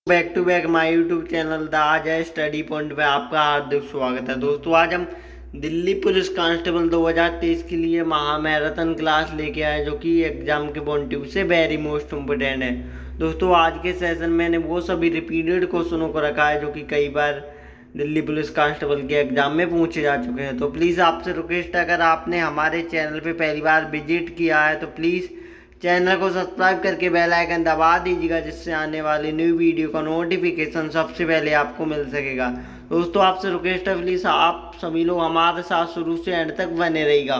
Back to back my YouTube channel the आज है study point पे आपका हार्दिक स्वागत है। दोस्तों आज हम दिल्ली पुलिस कांस्टेबल 2023 के लिए महामैराथन क्लास लेके आए जो कि एग्जाम के पॉइंट ऑफ व्यू से वेरी मोस्ट इम्पोर्टेंट है। दोस्तों आज के सेशन में मैंने वो सभी रिपीटेड क्वेश्चनों को रखा है जो कि कई बार दिल्ली पुलिस कांस्टेबल के एग्जाम में पूछे जा चुके हैं। तो प्लीज़ आपसे रिक्वेस्ट है, अगर आपने हमारे चैनल पर पहली बार विजिट किया है तो प्लीज़ चैनल को सब्सक्राइब करके बेल आइकन दबा दीजिएगा, जिससे आने वाली न्यू वीडियो का नोटिफिकेशन सबसे पहले आपको मिल सकेगा। दोस्तों आपसे रिक्वेस्ट है, प्लीज़ आप सभी लोग हमारे साथ शुरू से एंड तक बने रहिएगा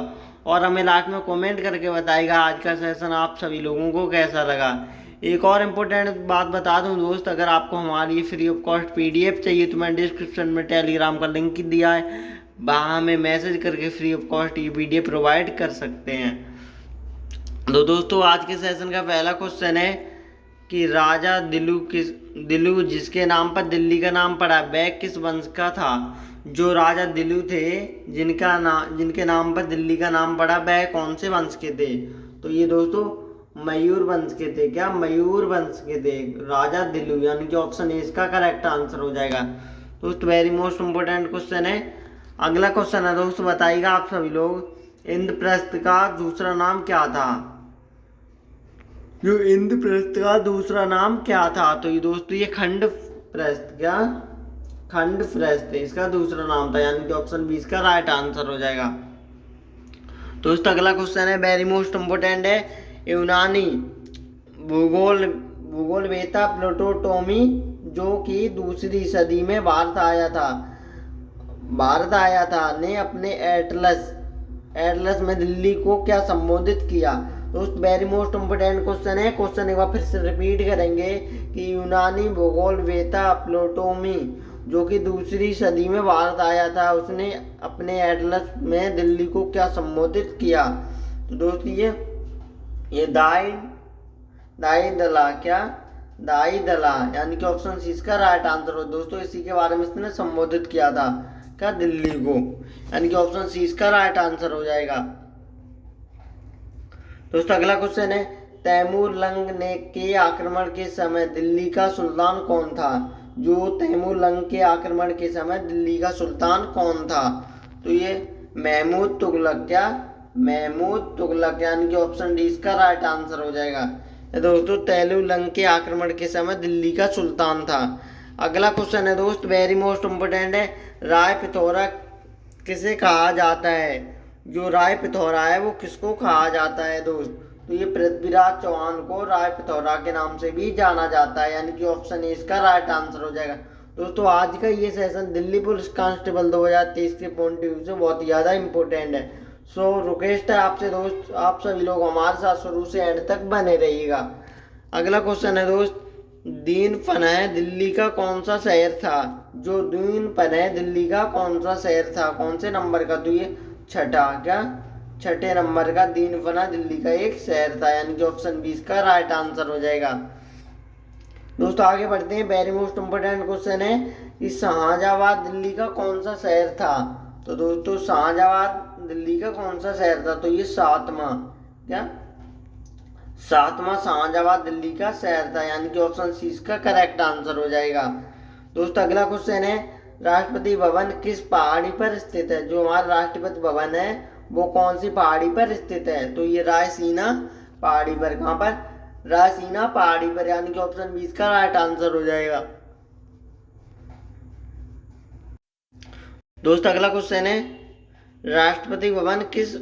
और हमें लास्ट में कमेंट करके बताइएगा आज का सेशन आप सभी लोगों को कैसा लगा। एक और इम्पोर्टेंट बात बता दूं दोस्त, अगर आपको हमारी फ्री ऑफ कॉस्ट PDF चाहिए तो मैंने डिस्क्रिप्शन में टेलीग्राम का लिंक दिया है, वहाँ हमें मैसेज करके फ्री ऑफ कॉस्ट ये PDF प्रोवाइड कर सकते हैं। तो दोस्तों आज के सेशन का पहला क्वेश्चन है कि राजा दिलू जिसके नाम पर दिल्ली का नाम पड़ा, वह किस वंश का था। जो राजा दिलू थे जिनके नाम पर दिल्ली का नाम पड़ा, वह कौन से वंश के थे। तो ये दोस्तों मयूर वंश के थे। क्या मयूर वंश के थे राजा दिलू, यानी कि ऑप्शन ए इसका करेक्ट आंसर हो जाएगा। दोस्तों वेरी मोस्ट इम्पोर्टेंट क्वेश्चन है। अगला क्वेश्चन है दोस्तों, बताइएगा आप सभी लोग इंद्रप्रस्थ का दूसरा नाम क्या था। जो इंद्रप्रस्थ का दूसरा नाम क्या था, तो ये दोस्तों ये खंडप्रस्थ इसका दूसरा नाम था, यानी कि ऑप्शन बी इसका राइट आंसर हो जाएगा। दोस्तों अगला क्वेश्चन है वेरी मोस्ट इम्पोर्टेंट है। यूनानी भूगोलवेत्ता प्लूटोटमी जो कि दूसरी सदी में भारत आया था ने अपने एटलस में दिल्ली को क्या संबोधित किया। दोस्त वेरी मोस्ट इम्पोर्टेंट क्वेश्चन है। क्वेश्चन एक बार फिर से रिपीट करेंगे कि यूनानी भूगोलवेत्ता प्लूटोटमी जो कि दूसरी सदी में भारत आया था, उसने अपने एटलस में दिल्ली को क्या संबोधित किया। तो दोस्त ये दाई दला यानी कि ऑप्शन सी इसका राइट आंसर हो। दोस्तों इसी के बारे में इसने संबोधित किया था क्या, दिल्ली को, यानी कि ऑप्शन सी इसका राइट आंसर हो जाएगा। दोस्तों अगला क्वेश्चन है तैमूर लंग ने के आक्रमण के समय दिल्ली का सुल्तान कौन था। जो तैमूर लंग के आक्रमण के समय दिल्ली का सुल्तान कौन था। तो ये महमूद तुगलक यानी कि ऑप्शन डी इसका राइट आंसर हो जाएगा। दोस्तों तैमूर लंग के आक्रमण के समय दिल्ली का सुल्तान था। अगला क्वेश्चन है दोस्त वेरी मोस्ट इम्पोर्टेंट है। राय पिथौरा किसे कहा जाता है। जो राय पिथौरा है वो किसको कहा जाता है दोस्त। तो ये पृथ्वीराज चौहान को राय पिथौरा के नाम से भी जाना जाता है, यानी कि ऑप्शन ए इसका राइट आंसर हो जाएगा। दोस्तों आज का ये सेशन दिल्ली पुलिस कांस्टेबल 2023 के पॉइंट ऑफ व्यू से बहुत ही ज़्यादा इंपॉर्टेंट है। सो रिक्वेस्ट है आपसे दोस्त, आप सभी लोग हमारे साथ शुरू से एंड तक बने रहिएगा। अगला क्वेश्चन है दोस्त, दीन पनह दिल्ली का कौन सा शहर था। जो दीन पनह दिल्ली का कौन सा शहर था, कौन से नंबर का। तो ये छठे नंबर का दीन पना दिल्ली का एक शहर था, यानी कि ऑप्शन 20 का राइट आंसर हो जाएगा। दोस्तों आगे बढ़ते हैं। वेरी मोस्ट इम्पोर्टेंट क्वेश्चन है कि शाहजहाबाद दिल्ली का कौन सा शहर था। तो दोस्तों शाहजहाबाद दिल्ली का कौन सा शहर था। तो ये सातवां शाहजहाबाद दिल्ली का शहर था, यानी कि ऑप्शन सी इसका करेक्ट आंसर हो जाएगा। दोस्तों अगला क्वेश्चन है राष्ट्रपति भवन किस पहाड़ी पर स्थित है। जो हमारा राष्ट्रपति भवन है वो कौन सी पहाड़ी पर स्थित है। तो ये रायसीना पहाड़ी पर। कहाँ पर, रायसीना पहाड़ी पर, यानी कि ऑप्शन 20 का राइट आंसर हो जाएगा। दोस्तों अगला क्वेश्चन है राष्ट्रपति भवन किस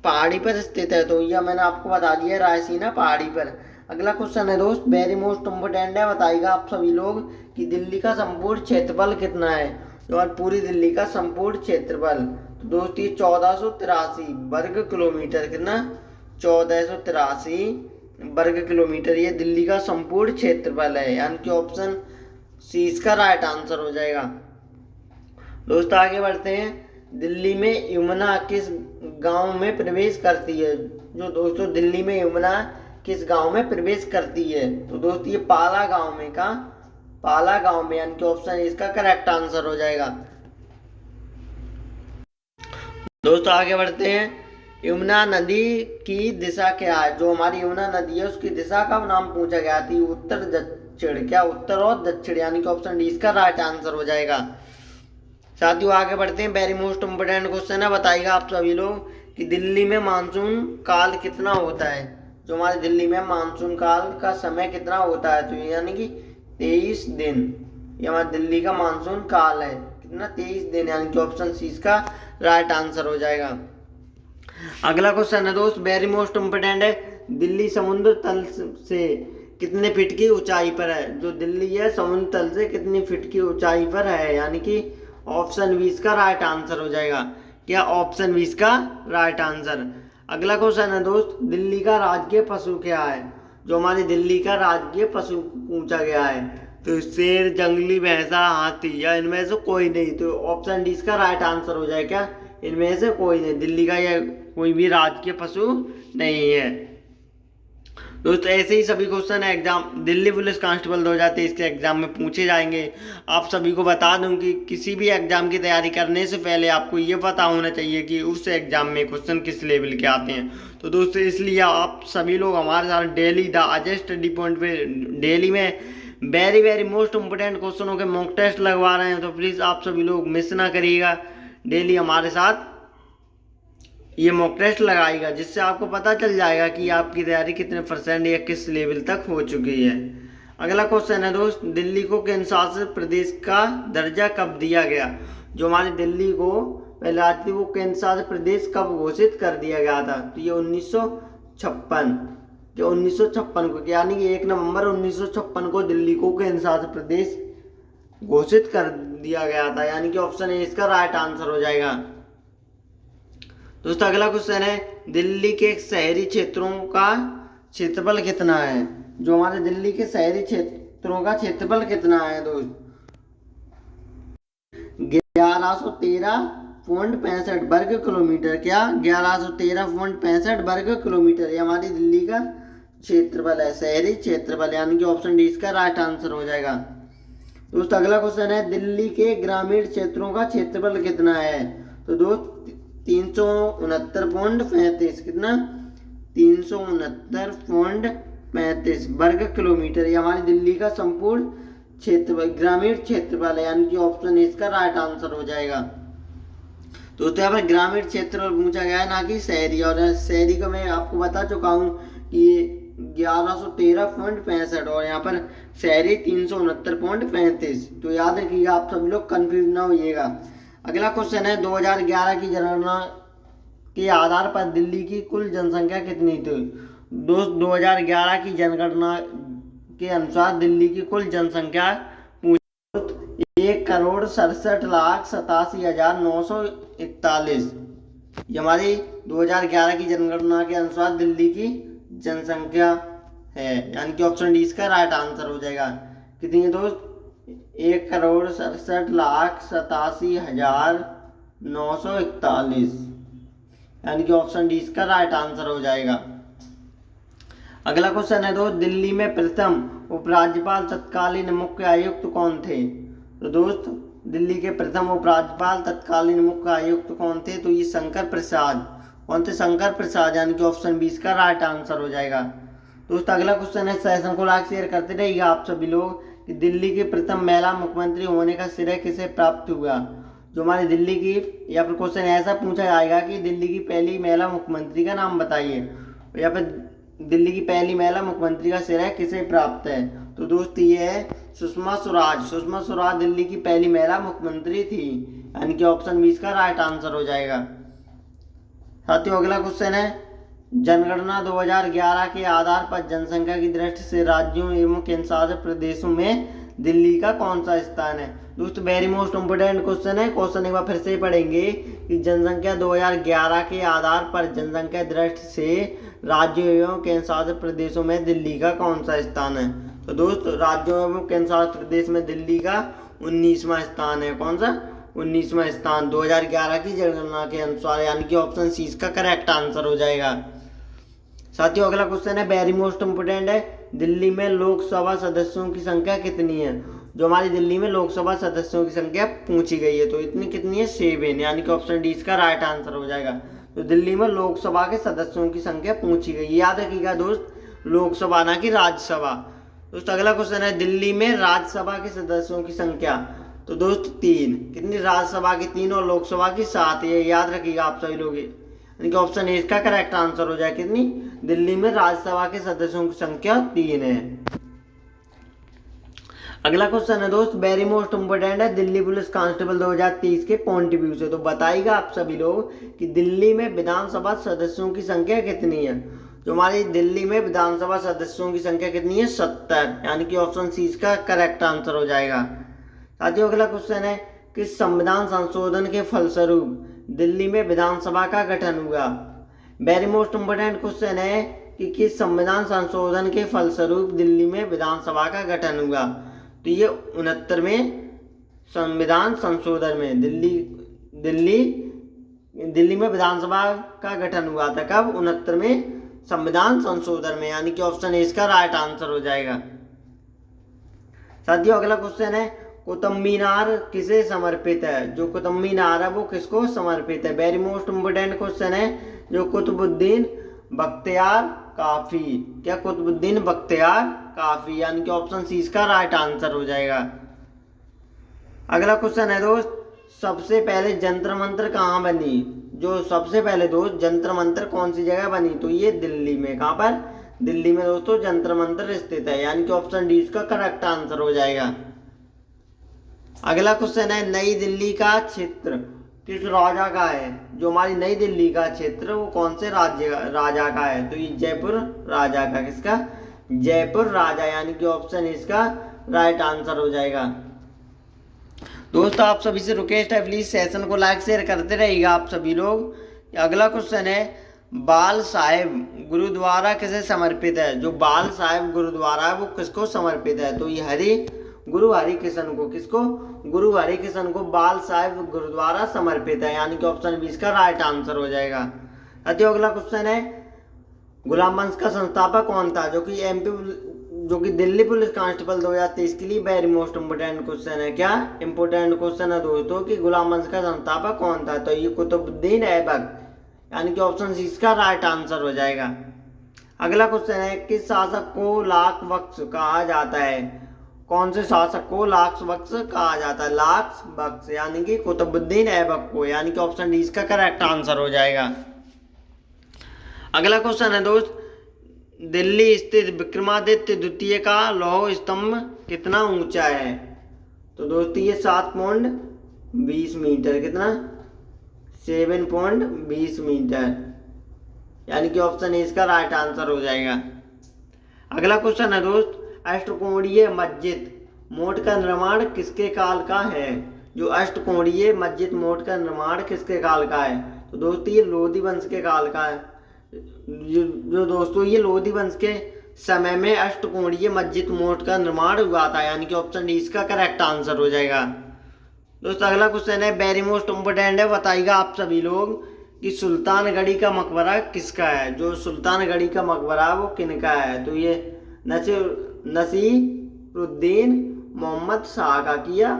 पहाड़ी पर स्थित है। तो यह मैंने आपको बता दिया, रायसीना पहाड़ी पर। अगला क्वेश्चन है दोस्त वेरी मोस्ट इम्पोर्टेंट है। बताइएगा आप सभी लोग कि दिल्ली का संपूर्ण क्षेत्रफल कितना है। तो पूरी दिल्ली का संपूर्ण क्षेत्रफल तो दोस्त ये 1483 वर्ग किलोमीटर। कितना, 1483 वर्ग किलोमीटर ये दिल्ली का संपूर्ण क्षेत्रफल है, यानी कि ऑप्शन सी इसका राइट आंसर हो जाएगा। दोस्तों आगे बढ़ते हैं। दिल्ली में यमुना किस गांव में प्रवेश करती है। जो दोस्तों दिल्ली में यमुना किस गांव में प्रवेश करती है। तो दोस्त ये पाला गांव में, यानी कि ऑप्शन इसका करेक्ट आंसर हो जाएगा। दोस्तों आगे बढ़ते हैं। यमुना नदी की दिशा क्या है। जो हमारी यमुना नदी है उसकी दिशा का नाम पूछा गया थी। उत्तर दक्षिण, क्या उत्तर और दक्षिण, यानी कि ऑप्शन डी इसका राइट आंसर हो जाएगा। साथियों आगे बढ़ते हैं। वेरी मोस्ट इम्पोर्टेंट क्वेश्चन है, बताइएगा आप सभी लोग कि दिल्ली में मानसून काल कितना होता है। जो हमारे दिल्ली में मानसून काल का समय कितना होता है, तो यानी कि 23 दिन, ये हमारे दिल्ली का मानसून काल है कितना, 23 दिन, यानी कि ऑप्शन सी इसका राइट आंसर हो जाएगा। अगला क्वेश्चन है दोस्त, वेरी मोस्ट इम्पोर्टेंट है, दिल्ली समुद्र तल से कितने फीट की ऊंचाई पर है। जो दिल्ली है समुद्र तल से कितनी फीट की ऊंचाई पर है, यानी कि ऑप्शन बी इसका राइट आंसर हो जाएगा। क्या ऑप्शन बी इसका राइट आंसर। अगला क्वेश्चन है दोस्त, दिल्ली का राजकीय पशु क्या है। जो हमारी दिल्ली का राजकीय पशु पूछा गया है, तो शेर, जंगली भैंसा, हाथी, या इनमें से कोई नहीं, तो ऑप्शन डी इसका राइट आंसर हो जाएगा। क्या इनमें से कोई नहीं, दिल्ली का यह कोई भी राजकीय पशु नहीं है। दोस्तों ऐसे ही सभी question exam Delhi police constable 2023 के एग्जाम में पूछे जाएंगे। आप सभी को बता दूं कि किसी भी एग्जाम की तैयारी करने से पहले आपको ये पता होना चाहिए कि उस एग्जाम में क्वेश्चन किस लेवल के आते हैं। तो दोस्तों इसलिए आप सभी लोग हमारे साथ daily the Ajay study point पे डेली में वेरी मोस्ट इम्पोर्टेंट क्वेश्चनों के मॉक टेस्ट लगवा रहे हैं। तो प्लीज़ आप सभी लोग मिस ना करिएगा, डेली हमारे साथ ये मॉक टेस्ट लगाएगा, जिससे आपको पता चल जाएगा कि आपकी तैयारी कितने % या किस लेवल तक हो चुकी है। अगला क्वेश्चन है दोस्त, दिल्ली को केंद्र शासित प्रदेश का दर्जा कब दिया गया। जो हमारी दिल्ली को पहले आज थी वो केंद्र शासित प्रदेश कब घोषित कर दिया गया था, तो ये 1956 को, यानी कि 1 नवंबर 1956 को दिल्ली को केंद्र शासित प्रदेश घोषित कर दिया गया था, यानी कि ऑप्शन ए इसका राइट आंसर हो जाएगा। दोस्तों अगला क्वेश्चन है, दिल्ली के शहरी क्षेत्रों का क्षेत्रफल कितना है। जो हमारे दिल्ली के शहरी क्षेत्रों का क्षेत्रफल कितना है दोस्त, 1113.65 वर्ग किलोमीटर। क्या 1113.65 वर्ग किलोमीटर, ये हमारी दिल्ली का क्षेत्रफल है, शहरी क्षेत्रफल, यानी कि ऑप्शन डी इसका राइट आंसर हो जाएगा। दोस्तों अगला क्वेश्चन है, दिल्ली के ग्रामीण क्षेत्रों का क्षेत्रफल कितना है। तो दोस्त 369.35, कितना 369.35 वर्ग किलोमीटर, ये हमारी दिल्ली का संपूर्ण क्षेत्र ग्रामीण क्षेत्रफल है, यानी कि ऑप्शन इसका राइट आंसर हो जाएगा। दोस्तों यहाँ पर ग्रामीण क्षेत्र पूछा गया है, ना कि शहरी, और शहरी का मैं आपको बता चुका हूँ कि 1113.65 और यहाँ पर शहरी 369.35, तो याद रखिएगा, आप सब लोग कंफ्यूज ना होइएगा। अगला क्वेश्चन है, 2011 की जनगणना के आधार पर दिल्ली की कुल जनसंख्या कितनी थी। दोस्त 2011 की जनगणना के अनुसार दिल्ली की कुल जनसंख्या 1,67,87,941। ये हमारी 2011 की जनगणना के अनुसार दिल्ली की जनसंख्या है, यानी कि ऑप्शन डी इसका राइट आंसर हो जाएगा। कितनी है दोस्त, 1,67,87,941, यानी कि ऑप्शन डी इसका राइट आंसर हो जाएगा। अगला क्वेश्चन है दोस्त, दिल्ली में प्रथम उपराज्यपाल तत्कालीन मुख्य आयुक्त कौन थे। तो दोस्त दिल्ली के प्रथम उपराज्यपाल तत्कालीन मुख्य आयुक्त कौन थे, तो ये शंकर प्रसाद, कौन थे, शंकर प्रसाद, यानी कि ऑप्शन बी इसका राइट आंसर हो जाएगा। दोस्त अगला क्वेश्चन है, सेशन को लाइक शेयर करते रहिएगा आप सभी लोग, कि दिल्ली की प्रथम महिला मुख्यमंत्री होने का श्रेय किसे प्राप्त हुआ। जो हमारी दिल्ली की, या फिर क्वेश्चन ऐसा पूछा जाएगा कि दिल्ली की पहली महिला मुख्यमंत्री का नाम बताइए, या फिर दिल्ली की पहली महिला मुख्यमंत्री का श्रेय किसे प्राप्त है। तो दोस्त ये है सुषमा स्वराज। सुषमा स्वराज दिल्ली की पहली महिला मुख्यमंत्री थी, यानी कि ऑप्शन बी इसका राइट आंसर हो जाएगा। साथियों अगला क्वेश्चन है, जनगणना 2011 के आधार पर जनसंख्या की दृष्टि से राज्यों एवं केंद्र शासित प्रदेशों में दिल्ली का कौन सा स्थान है। दोस्तों वेरी मोस्ट इम्पोर्टेंट क्वेश्चन है, क्वेश्चन एक बार फिर से पढ़ेंगे कि जनसंख्या 2011 के आधार पर जनसंख्या दृष्टि से राज्यों एवं केंद्र शासित प्रदेशों में दिल्ली का कौन सा स्थान है। तो दोस्तों राज्यों एवं केंद्र शासित प्रदेश में दिल्ली का 19वां स्थान है। कौन सा, 19वां स्थान 2011 की जनगणना के अनुसार, यानी कि ऑप्शन सी इसका करेक्ट आंसर हो जाएगा। साथियों अगला क्वेश्चन है, वेरी मोस्ट इम्पोर्टेंट है, दिल्ली में लोकसभा सदस्यों की संख्या कितनी है। जो हमारी दिल्ली में लोकसभा सदस्यों की संख्या पूछी गई है, तो इतनी कितनी है, 7, यानी कि ऑप्शन डी इसका राइट आंसर हो जाएगा। तो दिल्ली में लोकसभा के सदस्यों की संख्या पूछी गई, याद रखिएगा दोस्त, लोकसभा ना कि राज्यसभा। दोस्तों अगला क्वेश्चन है, दिल्ली में राज्यसभा के सदस्यों की संख्या। तो दोस्त 3। कितनी? राज्यसभा की 3 और लोकसभा की 7। ये याद रखिएगा आप सभी लोग। यानी कि ऑप्शन ए इसका करेक्ट आंसर हो जाए। कितनी? दिल्ली में राज्यसभा के सदस्यों की संख्या 3 है। अगला क्वेश्चन है दोस्त, वेरी मोस्ट इम्पोर्टेंट है, दिल्ली पुलिस कांस्टेबल 2023 के पॉइंट व्यू से। तो बताइएगा आप सभी लोग कि दिल्ली में विधानसभा सदस्यों की संख्या कितनी है। जो हमारी दिल्ली में विधानसभा सदस्यों की संख्या कितनी है? 70। यानी कि ऑप्शन सी इसका करेक्ट आंसर हो जाएगा। साथियों अगला क्वेश्चन है, कि संविधान संशोधन के फलस्वरूप दिल्ली में विधानसभा का गठन हुआ। वेरी मोस्ट इम्पोर्टेंट क्वेश्चन है कि किस संविधान संशोधन के फलस्वरूप दिल्ली में विधानसभा का गठन हुआ। तो ये 69वें संविधान संशोधन में दिल्ली में विधानसभा का गठन हुआ था। कब? 69वें संविधान संशोधन में। यानी कि ऑप्शन ए इसका राइट आंसर हो जाएगा। साथियों अगला क्वेश्चन है, कुतुब मीनार किसे समर्पित है। जो कुतुब मीनार है वो किसको समर्पित है। वेरी मोस्ट इम्पोर्टेंट क्वेश्चन है, जो कुतुबुद्दीन बख्तियार काफी। क्या? कुतुबुद्दीन बख्तियार काफी। यानी कि ऑप्शन सी इसका राइट आंसर हो जाएगा। अगला क्वेश्चन है दोस्त, सबसे पहले जंतर मंतर कहाँ बनी। जो सबसे पहले दोस्त जंतर मंतर कौन सी जगह बनी। तो ये दिल्ली में। कहाँ पर? दिल्ली में दोस्तों जंतर मंतर स्थित है। यानी कि ऑप्शन डी इसका करेक्ट आंसर हो जाएगा। अगला क्वेश्चन है, नई दिल्ली का क्षेत्र किस राजा का है। जो हमारी नई दिल्ली का क्षेत्र वो कौन से राजा का है। तो ये जयपुर राजा का। किसका? जयपुर राजा। यानी कि ऑप्शन इसका राइट आंसर हो जाएगा। दोस्तों आप सभी से रिक्वेस्ट है, प्लीज सेशन को लाइक शेयर करते रहिएगा आप सभी लोग। अगला क्वेश्चन है, बाल साहिब गुरुद्वारा किसे समर्पित है। जो बाल साहिब गुरुद्वारा है वो किसको समर्पित है। तो ये गुरु हरिकृष्ण को। किसको? गुरु हरिकृष्ण को बाल साहिब गुरुद्वारा समर्पित है। यानी कि ऑप्शन बी इसका राइट आंसर हो जाएगा। अगला क्वेश्चन है, गुलाम वंश का संस्थापक कौन था। जो कि दिल्ली पुलिस कांस्टेबल 2023 के लिए वेरी मोस्ट इम्पोर्टेंट क्वेश्चन है। क्या इंपोर्टेंट क्वेश्चन है दोस्तों कि गुलाम वंश का संस्थापक कौन था। तो ये कुतुबुद्दीन ऐबक। यानी कि ऑप्शन सी इसका राइट आंसर हो जाएगा। अगला क्वेश्चन है, किस शासक को लाख बख्श कहा जाता है। कौन से शासक को लाख बख्श कहा जाता है। लाख बख्श यानी कि कुतुबुद्दीन ऐबक को। यानी कि ऑप्शन डी इसका करेक्ट आंसर हो जाएगा। अगला क्वेश्चन है दोस्त, दिल्ली स्थित विक्रमादित्य द्वितीय का लौह स्तंभ कितना ऊंचा है। तो दोस्तों ये 7.20 मीटर। कितना? 7.20 मीटर। यानी कि ऑप्शन ए इसका राइट आंसर हो जाएगा। अगला क्वेश्चन है दोस्त, अष्टकोणीय मस्जिद मोट का निर्माण किसके काल का है। जो अष्टकोणीय मस्जिद मोट का निर्माण किसके काल का है। तो दोस्तों ये लोधी वंश के काल का है। जो दोस्तों ये लोधी वंश के समय में अष्टकोणीय मस्जिद मोट का निर्माण हुआ था। यानी कि ऑप्शन डी इसका करेक्ट आंसर हो जाएगा। दोस्तों अगला क्वेश्चन है, वेरी मोस्ट इम्पोर्टेंट है, बताइएगा आप सभी लोग कि सुल्तानगढ़ी का मकबरा किसका है। जो सुल्तानगढ़ी का मकबरा है वो किनका है। तो ये नसीरुद्दीन मोहम्मद शाह का। किया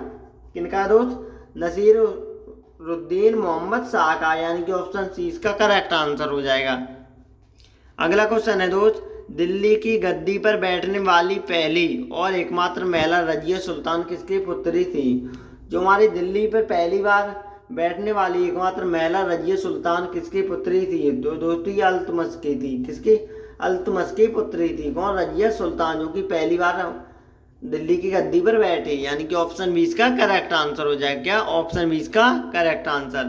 किनका है दोस्त? नसीरुद्दीन मोहम्मद शाह का। यानी कि ऑप्शन सी इसका करेक्ट आंसर हो जाएगा। अगला क्वेश्चन है दोस्त, दिल्ली की गद्दी पर बैठने वाली पहली और एकमात्र महिला रजिया सुल्तान किसकी पुत्री थी। जो हमारी दिल्ली पर पहली बार बैठने वाली एकमात्र महिला रजिया सुल्तान किसकी पुत्री थी। तो दोस्तों ये अल्तमश की थी। किसकी? अल्तमश की पुत्री थी। कौन? रजिया सुल्तान, जो कि पहली बार दिल्ली की गद्दी पर बैठे। यानी कि ऑप्शन बी इसका करेक्ट आंसर हो जाएगा। क्या? ऑप्शन बी इसका करेक्ट आंसर।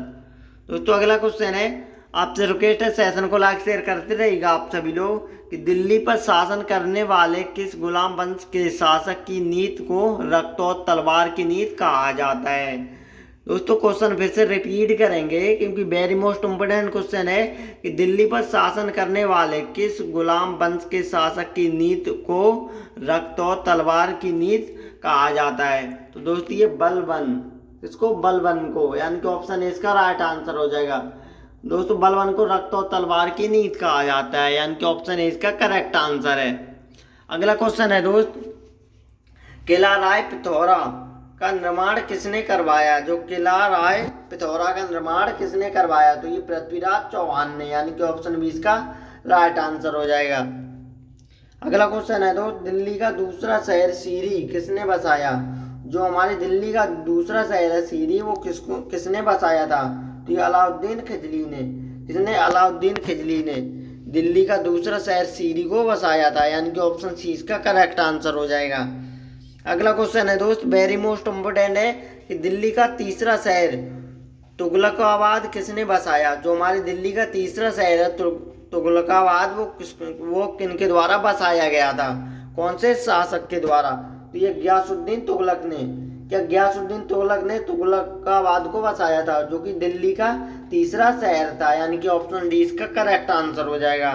दोस्तों अगला क्वेश्चन है, आपसे रिक्वेस्ट है सेशन को लाइक शेयर करते रहिएगा आप सभी लोग कि दिल्ली पर शासन करने वाले किस गुलाम वंश के शासक की नीति को रक्त और तलवार की नीति कहा जाता है। दोस्तों क्वेश्चन फिर से रिपीट करेंगे क्योंकि वेरी मोस्ट इम्पोर्टेंट क्वेश्चन है कि दिल्ली पर शासन करने वाले किस गुलाम वंश के शासक की नीति को रक्त और तलवार की नीति कहा जाता है। तो दोस्तों ये बलबन। किसको? बलबन को। यानी कि ऑप्शन ए इसका राइट आंसर हो जाएगा। दोस्तों बलबन को रक्त और तलवार की नीति कहा जाता है। यानी कि ऑप्शन ए इसका करेक्ट आंसर है। अगला क्वेश्चन है दोस्त, किला राय पिथौरा का निर्माण किसने करवाया। जो किला राय पिथौरा का निर्माण किसने करवाया। तो ये पृथ्वीराज चौहान ने। यानी कि ऑप्शन बी इसका राइट आंसर हो जाएगा। अगला क्वेश्चन है दोस्त, दिल्ली का दूसरा शहर सीरी किसने बसाया? जो हमारे दिल्ली का दूसरा शहर है सीरी, वो किसने बसाया था? तो ये अलाउद्दीन खिलजी ने। किसने? अलाउद्दीन खिलजी ने दिल्ली का दूसरा शहर सीरी को बसाया था, यानी कि ऑप्शन सी इसका करेक्ट आंसर हो जाएगा। अगला क्वेश्चन है दोस्त, वेरी मोस्ट इम्पोर्टेंट है कि दिल्ली का तीसरा शहर तुगलकाबाद किसने बसाया? जो हमारे दिल्ली का तीसरा शहर है तुगलकाबाद, वो किनके द्वारा बसाया गया था? कौन से शासक के द्वारा? तो ये गयासुद्दीन तुगलक ने। क्या गयासुद्दीन तुगलक ने तुगलकाबाद को बसाया था, जो कि दिल्ली का तीसरा शहर था, यानी कि ऑप्शन डी इसका करेक्ट आंसर हो जाएगा।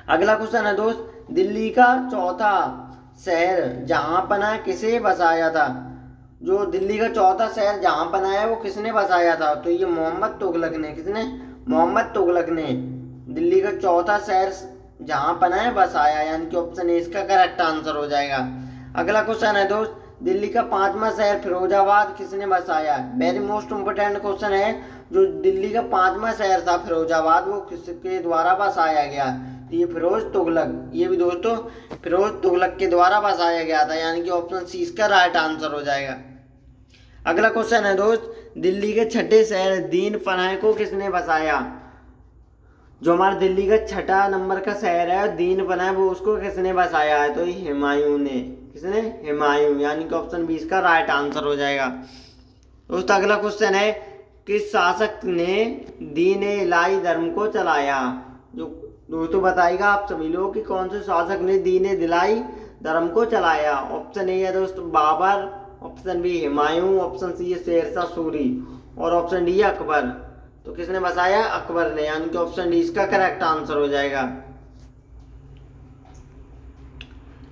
अगला क्वेश्चन है दोस्त, दिल्ली का चौथा शहर जहांपना किसे बसाया था? जो दिल्ली का चौथा शहर जहांपना है वो किसने बसाया था? तो ये मोहम्मद तुगलक ने। किसने? मोहम्मद तुगलक ने दिल्ली का चौथा शहर जहांपना है बसाया, यानी कि ऑप्शन ए इसका करेक्ट आंसर हो जाएगा। अगला क्वेश्चन है दोस्त, दिल्ली का पांचवा शहर फिरोजाबाद किसने बसाया? वेरी मोस्ट इम्पोर्टेंट क्वेश्चन है। जो दिल्ली का पांचवा शहर था फिरोजाबाद, वो किसके द्वारा बसाया गया? तो ये फिरोज तुगलक, ये भी दोस्तों फिरोज तुगलक के द्वारा बसाया गया था, यानी कि ऑप्शन सी इसका राइट आंसर हो जाएगा। अगला क्वेश्चन है दोस्त, दिल्ली के छठे शहर दीन पनाह को किसने बसाया? जो हमारा दिल्ली का छठा नंबर का शहर है दीन पनाह, वो उसको किसने बसाया है? तो ये हुमायूं ने। किसने? हुमायूं, यानी कि ऑप्शन बी इसका राइट आंसर हो जाएगा। दोस्तों अगला क्वेश्चन है, किस शासक ने दीन इलाही धर्म को चलाया? जो दोस्तों बताइएगा आप सभी लोग कि कौन से शासक ने दीन इलाही धर्म को चलाया? ऑप्शन ए है दोस्तों Babur, option B Humayun, option C है शेरशाह सूरी और ऑप्शन डी है अकबर। तो किसने बसाया? अकबर ने, यानी कि ऑप्शन डी इसका करेक्ट आंसर हो जाएगा।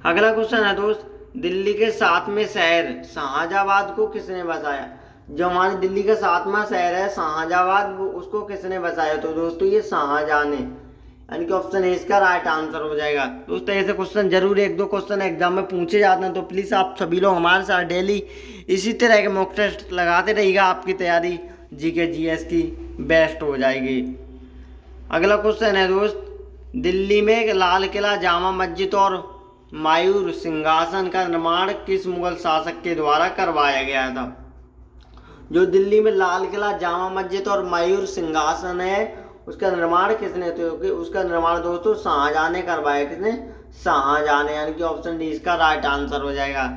अगला क्वेश्चन है दोस्त, दिल्ली के सातवें शहर शाहजहाबाद को किसने बसाया? जो हमारे दिल्ली का सातवां शहर है शाहजहाबाद, वो उसको किसने बसाया? तो दोस्तों ये शाहजहां ने, यानी कि ऑप्शन ए इसका राइट आंसर हो जाएगा। दोस्तों ऐसे क्वेश्चन जरूर एक दो क्वेश्चन एग्जाम में पूछे जाते हैं, तो प्लीज़ आप सभी लोग हमारे साथ डेली इसी तरह के मॉक टेस्ट लगाते रहिएगा, आपकी तैयारी जीके जीएस की बेस्ट हो जाएगी। अगला क्वेश्चन है दोस्त, दिल्ली में लाल किला, जामा मस्जिद और मयूर सिंहासन का निर्माण किस मुगल शासक के द्वारा करवाया गया था? जो दिल्ली में लाल किला, जामा मस्जिद और मयूर सिंहासन है, उसका निर्माण किसने? तो उसका निर्माण दोस्तों शाहजहां ने करवाया। किसने? शाहजहां ने, यानी कि ऑप्शन डी इसका राइट आंसर हो जाएगा।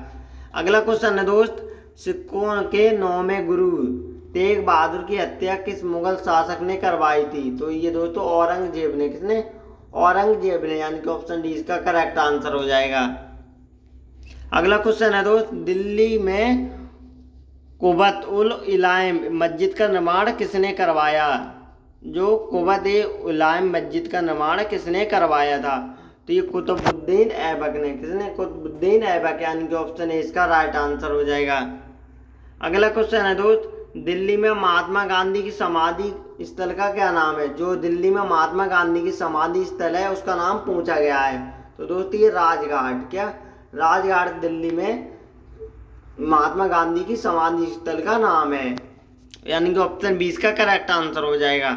अगला क्वेश्चन है दोस्त, सिखों के 9वें गुरु तेग बहादुर की हत्या किस मुगल शासक ने करवाई थी? तो ये दोस्तों औरंगजेब ने। किसने? औरंगजेब ने, यानी कि ऑप्शन डी इसका करेक्ट आंसर हो जाएगा। अगला क्वेश्चन है दोस्त, दिल्ली में कुबत उल इलाम मस्जिद का निर्माण किसने करवाया? जो कुबत उलाम मस्जिद का निर्माण किसने करवाया था? तो ये कुतुबुद्दीन ऐबक ने। किसने? कुतुबुद्दीन ऐबक, यानी कि ऑप्शन ए इसका राइट आंसर हो जाएगा। अगला क्वेश्चन है दोस्त, दिल्ली में महात्मा गांधी की समाधि स्थल का क्या नाम है? जो दिल्ली में महात्मा गांधी की समाधि स्थल है उसका नाम पूछा गया है। तो दोस्तों ये राजघाट। क्या? राजघाट दिल्ली में महात्मा गांधी की समाधि स्थल का नाम है, यानी कि ऑप्शन 20 का करेक्ट आंसर हो जाएगा।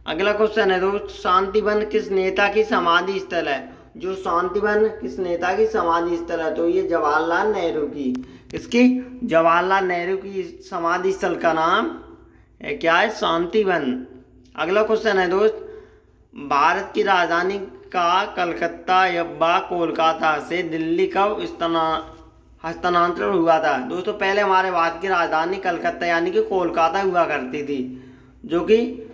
अगला क्वेश्चन है दोस्त, शांतिवन किस नेता की समाधि स्थल है? जो शांतिवन किस नेता की समाधि स्थल है? तो ये जवाहरलाल नेहरू की। इसकी जवाहरलाल नेहरू की समाधि स्थल का नाम है क्या है? शांतिवन। अगला क्वेश्चन है दोस्त, भारत की राजधानी का कलकत्ता या कोलकाता से दिल्ली कब हस्तांतरण हुआ था? दोस्तों पहले हमारे भारत की राजधानी कलकत्ता यानी कि कोलकाता हुआ करती थी, जो कि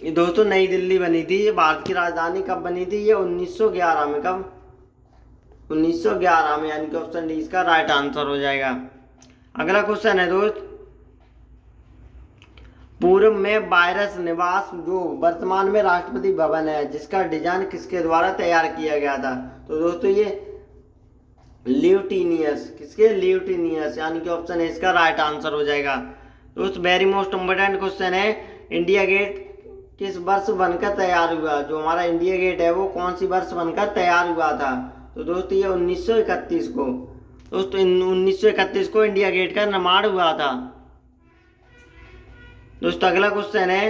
दोस्तों नई दिल्ली बनी थी। ये भारत की राजधानी कब बनी थी? ये 1911 में। कब? 1911 में, यानी कि ऑप्शन डी इसका राइट आंसर हो जाएगा। अगला क्वेश्चन है दोस्त, पूर्व में वायरस निवास जो वर्तमान में राष्ट्रपति भवन है, जिसका डिजाइन किसके द्वारा तैयार किया गया था? तो दोस्तों ये ल्यूटिनियस। किसके? ल्यूटिनियस, यानी कि ऑप्शन है इसका राइट आंसर हो जाएगा। दोस्त वेरी मोस्ट इम्पोर्टेंट क्वेश्चन है, इंडिया गेट किस वर्ष बनकर तैयार हुआ? जो हमारा इंडिया गेट है वो कौन सी वर्ष बनकर तैयार हुआ था? तो दोस्तों ये 1931 को। दोस्तों 1931 को इंडिया गेट का निर्माण हुआ था। दोस्तों अगला क्वेश्चन है,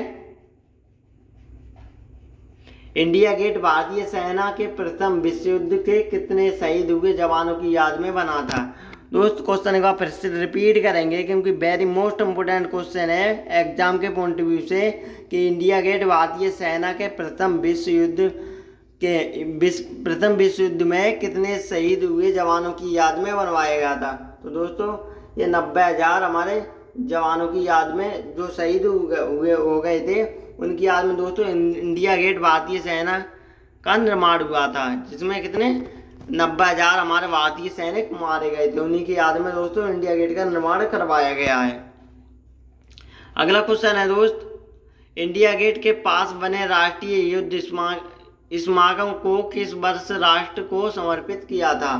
इंडिया गेट भारतीय सेना के प्रथम विश्व युद्ध के कितने शहीद हुए जवानों की याद में बना था। दोस्त क्वेश्चन एक बार फिर से रिपीट करेंगे क्योंकि वेरी मोस्ट इम्पोर्टेंट क्वेश्चन है एग्जाम के पॉइंट ऑफ व्यू से कि इंडिया गेट भारतीय सेना के प्रथम विश्व युद्ध में कितने शहीद हुए जवानों की याद में बनवाया गया था। तो दोस्तों ये 90,000 हमारे जवानों की याद में जो शहीद हो गए थे उनकी याद में दोस्तों इंडिया गेट भारतीय सेना का निर्माण हुआ था, जिसमें कितने 90,000 हमारे भारतीय सैनिक मारे गए थे। उन्हीं की याद में दोस्तों इंडिया गेट का निर्माण करवाया गया है। अगला क्वेश्चन है दोस्त, इंडिया गेट के पास बने राष्ट्रीय युद्ध स्मारक को किस वर्ष राष्ट्र को समर्पित किया था।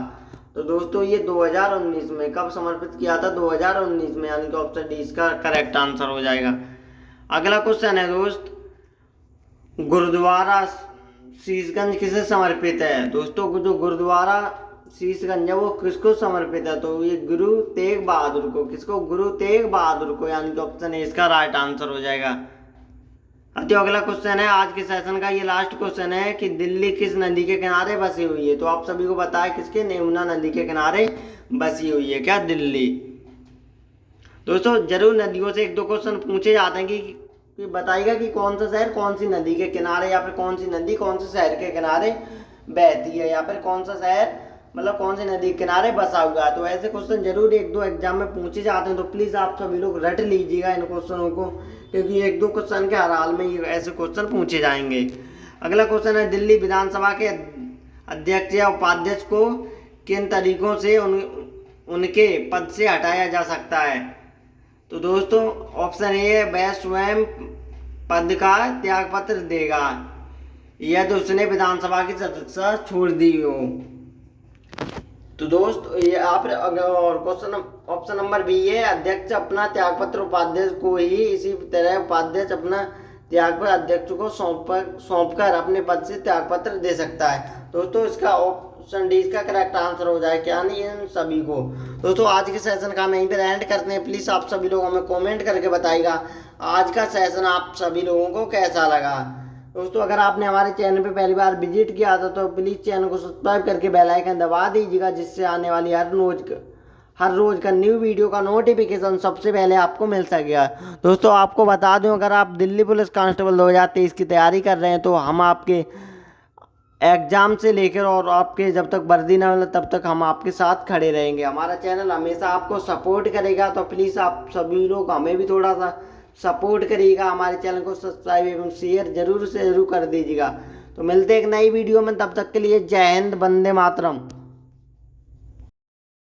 तो दोस्तों ये 2019 में। कब समर्पित किया था? 2019 में, यानी कि ऑप्शन डी इसका करेक्ट आंसर हो जाएगा। अगला क्वेश्चन है दोस्त, गुरुद्वारा शीशगंज किसे समर्पित है। दोस्तों जो गुरुद्वारा शीशगंज है वो किसको समर्पित है? तो ये गुरु तेग बहादुर को। किसको? गुरु तेग बहादुर को, यानी कि ऑप्शन ए इसका राइट आंसर हो जाएगा। तो अगला क्वेश्चन है आज के सेशन का, ये लास्ट क्वेश्चन है कि दिल्ली किस नदी के किनारे बसी हुई है। तो आप सभी को पता है किसके? यमुना नदी के किनारे बसी हुई है क्या? दिल्ली। दोस्तों जरूर नदियों से 1-2 क्वेश्चन पूछे जाते हैं कि बताइएगा कि कौन सा शहर कौन सी नदी के किनारे, या फिर कौन सी नदी कौन से शहर के किनारे बहती है, या फिर कौन सा शहर मतलब कौन सी नदी के किनारे बसा हुआ है। तो ऐसे क्वेश्चन जरूर 1-2 एग्जाम में पूछे जाते हैं। तो प्लीज़ आप सभी लोग रट लीजिएगा इन क्वेश्चनों को, क्योंकि 1-2 क्वेश्चन के हर हाल में ये ऐसे क्वेश्चन पूछे जाएंगे। अगला क्वेश्चन है, दिल्ली विधानसभा के अध्यक्ष या उपाध्यक्ष को किन तरीकों से उनके पद से हटाया जा सकता है। तो दोस्तों ऑप्शन ए है, वह स्वयं पद का त्याग पत्र देगा, या तो उसने विधानसभा की सदस्यता छोड़ दी हो। तो दोस्त ये आप और क्वेश्चन ऑप्शन नंबर बी है, अध्यक्ष अपना त्यागपत्र उपाध्यक्ष को ही इसी तरह उपाध्यक्ष अपना त्यागपत्र अध्यक्ष को सौंपकर अपने पद से त्यागपत्र दे सकता है। दोस्तों इसका ऑप्शन डी इसका करेक्ट आंसर हो जाए क्या? नहीं इन सभी को। दोस्तों आज के सेशन का हम यहीं पर एंड करते हैं। प्लीज़ आप सभी लोग हमें कॉमेंट करके बताइएगा आज का सेशन आप सभी लोगों को कैसा लगा। दोस्तों अगर आपने हमारे चैनल पे पहली बार विजिट किया था तो प्लीज़ चैनल को सब्सक्राइब करके बेल आइकन दबा दीजिएगा, जिससे आने वाली हर रोज़ का न्यू वीडियो का नोटिफिकेशन सबसे पहले आपको मिल सकेगा। दोस्तों आपको बता दूं, अगर आप दिल्ली पुलिस कांस्टेबल 2023 की तैयारी कर रहे हैं तो हम आपके एग्ज़ाम से लेकर और आपके जब तक वर्दी ना मिले तब तक हम आपके साथ खड़े रहेंगे। हमारा चैनल हमेशा आपको सपोर्ट करेगा, तो प्लीज़ आप सभी लोग हमें भी थोड़ा सा सपोर्ट करिएगा। हमारे चैनल को सब्सक्राइब एवं शेयर जरूर से जरूर कर दीजिएगा। तो मिलते हैं एक नई वीडियो में, तब तक के लिए जय हिंद, वंदे मातरम।